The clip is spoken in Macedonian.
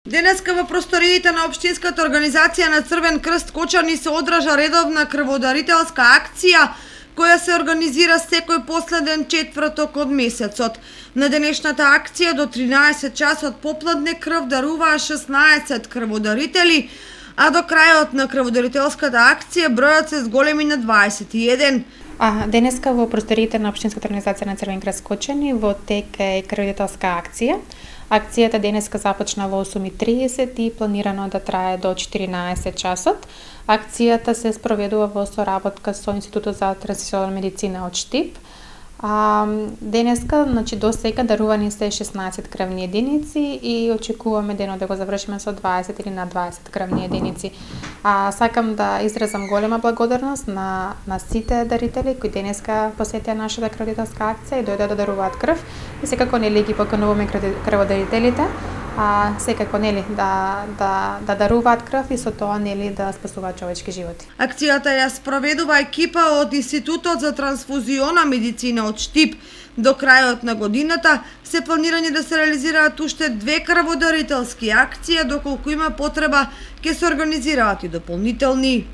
Денеска во просториите на Општинската организација на Црвен крст Кочани се одржа редовна крводарителска акција која се организира секој последен четврток од месецот. На денешната акција до 13 часот попладне крв даруваа 16 крводарители, а до крајот на крводарителската акција бројот се зголеми на 21. Денеска во просториите на Општинската организација на Црвен крст Кочани во тек е крводарителска акција. Акцијата денеска започна во 8:30 и планирано да трае до 14 часот. Акцијата се спроведува во соработка со Институтот за трансфузионална медицина од Штип. Денеска, до сега дарувани се 16 крвни единици и очекуваме денот да го завршиме со 20 или над 20 крвни единици. Сакам да изразам голема благодарност на сите дарители кои денеска посетија нашата крводарителска акција и дојдоа да даруваат крв. И секако ги покануваме крводарителите, секако да даруваат крв и со тоа да спасуваат човечки животи. Акцијата ја спроведува екипа од Институтот за трансфузионална медицина од Штип. До крајот на годината се планирани да се реализираат уште 2 крводарителски акции, доколку има потреба ќе се организираат и дополнителни.